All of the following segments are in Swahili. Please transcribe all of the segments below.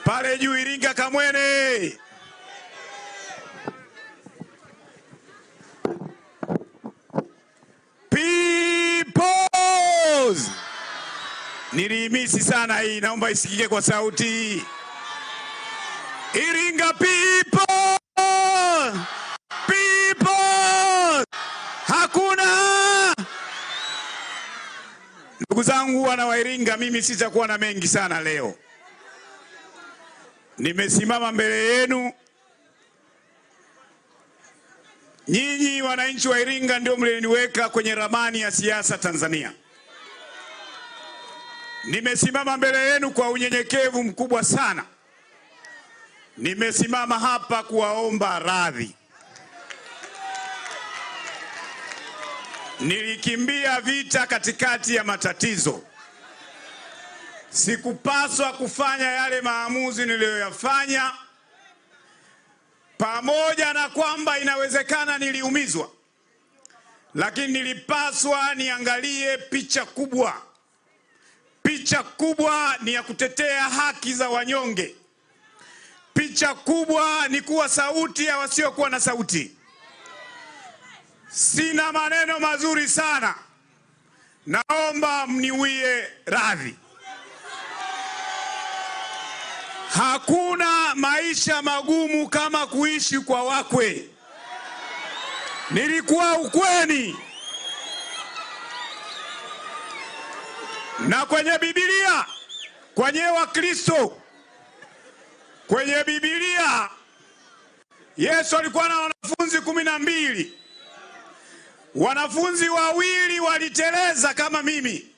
Pale juu Iringa Kamwene. Peoples. Nilimisi sana hii, naomba isikike kwa sauti. Iringa people. People. Hakuna. Ndugu zangu wana wa Iringa, mimi sitakuwa na mengi sana leo. Nimesimama mbele yenu. Nyinyi wananchi wa Iringa ndio mliniweka kwenye ramani ya siasa Tanzania. Nimesimama mbele yenu kwa unyenyekevu mkubwa sana. Nimesimama hapa kuwaomba radhi. Nilikimbia vita katikati ya matatizo. Sikupaswa kufanya yale maamuzi niliyoyafanya. Pamoja na kwamba inawezekana niliumizwa, lakini nilipaswa niangalie picha kubwa. Picha kubwa ni ya kutetea haki za wanyonge. Picha kubwa ni kuwa sauti ya wasiokuwa na sauti. Sina maneno mazuri sana. Naomba mniwie radhi. Hakuna maisha magumu kama kuishi kwa wakwe. Nilikuwa ukweni. Na kwenye Biblia, kwenye Wakristo, kwenye Biblia, Yesu alikuwa na wanafunzi 12. Wanafunzi 2 waliteleza kama mimi.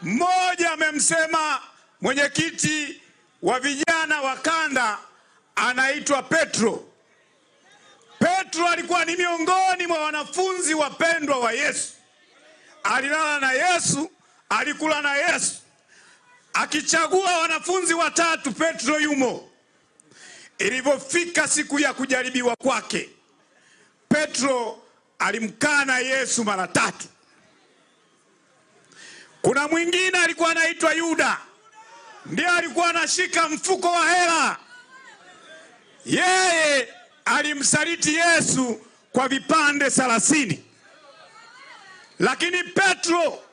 Mmoja amemsema mwenyekiti wa vijana wa kanda, anaitwa Petro. Petro alikuwa ni miongoni mwa wanafunzi wapendwa wa Yesu. Alilala na Yesu, alikula na Yesu. Akichagua wanafunzi 3, Petro yumo. Ilipofika siku ya kujaribiwa kwake, Petro alimkana Yesu mara 3. Kuna mwingine alikuwa anaitwa Yuda. Ndiye alikuwa anashika mfuko wa hela. Yeye alimsaliti Yesu kwa vipande 30. Lakini Petro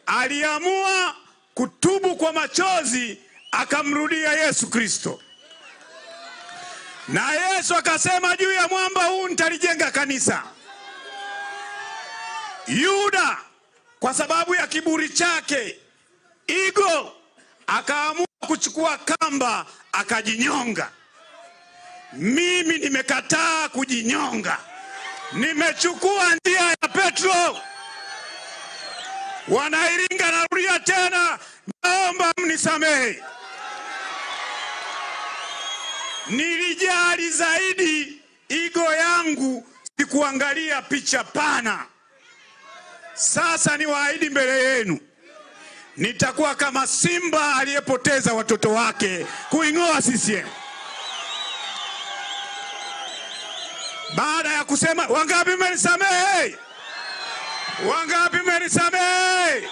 aliamua kutubu kwa machozi, akamrudia Yesu Kristo. Na Yesu akasema, juu ya mwamba huu nitalijenga kanisa. Yuda kwa sababu ya kiburi chake, ego, akaamua kuchukua kamba akajinyonga. Mimi nimekataa kujinyonga. Nimechukua njia ya Petro. Wanairinga, narudia tena, naomba mnisamehe. Nilijali zaidi ego yangu, sikuangalia picha pana. Sasa niwaahidi mbele yenu, nitakuwa kama simba aliyepoteza watoto wake kuing'oa CCM. Baada ya kusema wangapi mmenisamehe? Wangapi mmenisamehe?